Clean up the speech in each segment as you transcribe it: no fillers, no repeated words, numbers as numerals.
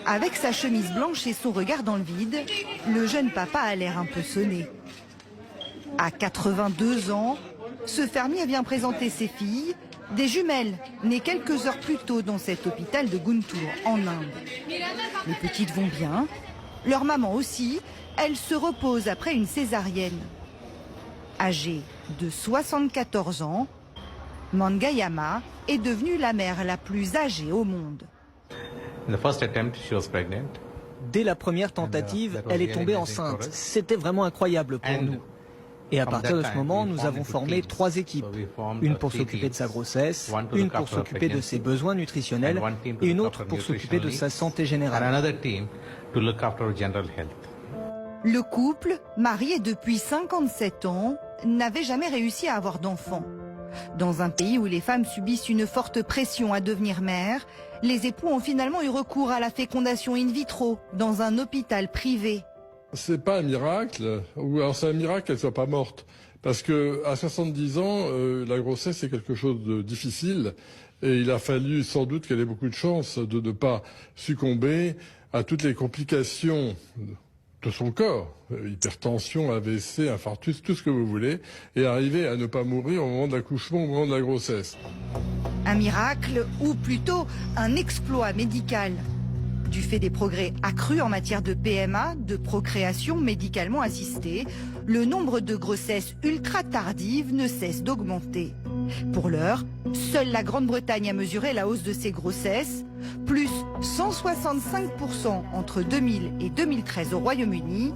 Avec sa chemise blanche et son regard dans le vide, le jeune papa a l'air un peu sonné. À 82 ans, ce fermier vient présenter ses filles, des jumelles, nées quelques heures plus tôt dans cet hôpital de Guntur, en Inde. Les petites vont bien, leur maman aussi, elle se repose après une césarienne. Âgée de 74 ans, Mangayama est devenue la mère la plus âgée au monde. Dès la première tentative, elle est tombée enceinte. C'était vraiment incroyable pour nous. Et à partir de ce moment, nous avons formé 3 équipes. Une pour s'occuper de sa grossesse, une pour s'occuper de ses besoins nutritionnels et une autre pour s'occuper de sa santé générale. Le couple, marié depuis 57 ans, n'avait jamais réussi à avoir d'enfants. Dans un pays où les femmes subissent une forte pression à devenir mères, les époux ont finalement eu recours à la fécondation in vitro dans un hôpital privé. C'est pas un miracle, ou alors c'est un miracle qu'elle soit pas morte. Parce que à 70 ans, la grossesse c'est quelque chose de difficile. Et il a fallu sans doute qu'elle ait beaucoup de chance de ne pas succomber à toutes les complications de son corps. Hypertension, AVC, infarctus, tout ce que vous voulez. Et arriver à ne pas mourir au moment de l'accouchement, au moment de la grossesse. Un miracle, ou plutôt un exploit médical. Du fait des progrès accrus en matière de PMA, de procréation médicalement assistée, le nombre de grossesses ultra tardives ne cesse d'augmenter. Pour l'heure, seule la Grande-Bretagne a mesuré la hausse de ses grossesses, plus 165% entre 2000 et 2013 au Royaume-Uni.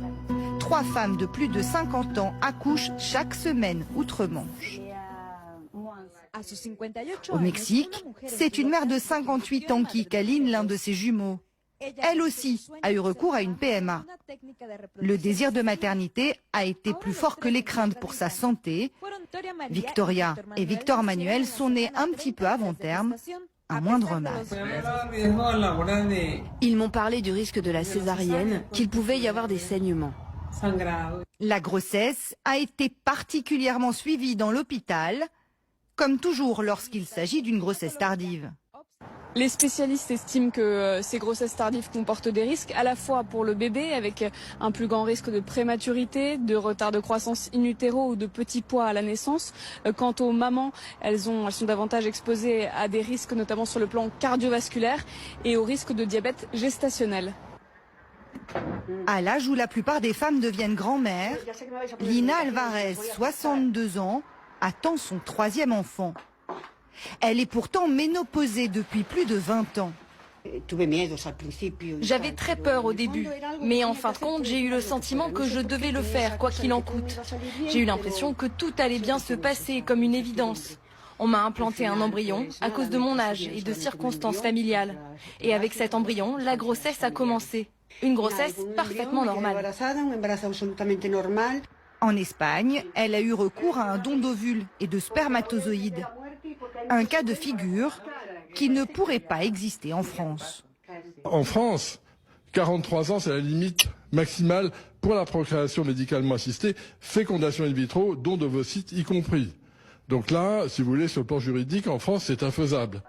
3 femmes de plus de 50 ans accouchent chaque semaine outre-Manche. Au Mexique, c'est une mère de 58 ans qui câline l'un de ses jumeaux. Elle aussi a eu recours à une PMA. Le désir de maternité a été plus fort que les craintes pour sa santé. Victoria et Victor Manuel sont nés un petit peu avant terme, à moindre mal. Ils m'ont parlé du risque de la césarienne, qu'il pouvait y avoir des saignements. La grossesse a été particulièrement suivie dans l'hôpital, comme toujours lorsqu'il s'agit d'une grossesse tardive. Les spécialistes estiment que ces grossesses tardives comportent des risques à la fois pour le bébé avec un plus grand risque de prématurité, de retard de croissance in utero ou de petit poids à la naissance. Quant aux mamans, elles sont davantage exposées à des risques notamment sur le plan cardiovasculaire et au risque de diabète gestationnel. À l'âge où la plupart des femmes deviennent grand-mères, Lina Alvarez, 62 ans, attend son 3e enfant. Elle est pourtant ménopausée depuis plus de 20 ans. J'avais très peur au début, mais en fin de compte, j'ai eu le sentiment que je devais le faire, quoi qu'il en coûte. J'ai eu l'impression que tout allait bien se passer comme une évidence. On m'a implanté un embryon à cause de mon âge et de circonstances familiales. Et avec cet embryon, la grossesse a commencé. Une grossesse parfaitement normale. En Espagne, elle a eu recours à un don d'ovules et de spermatozoïdes. Un cas de figure qui ne pourrait pas exister en France. En France, 43 ans, c'est la limite maximale pour la procréation médicalement assistée, fécondation in vitro, don d'ovocytes y compris. Donc là, si vous voulez, sur le plan juridique, en France, c'est infaisable.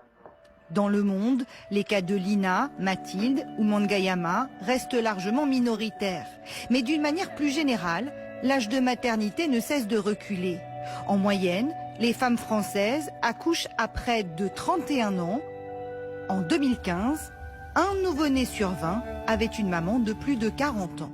Dans le monde, les cas de Lina, Mathilde ou Mangayama restent largement minoritaires. Mais d'une manière plus générale, l'âge de maternité ne cesse de reculer. En moyenne, les femmes françaises accouchent à près de 31 ans. En 2015, un nouveau-né sur 20 avait une maman de plus de 40 ans.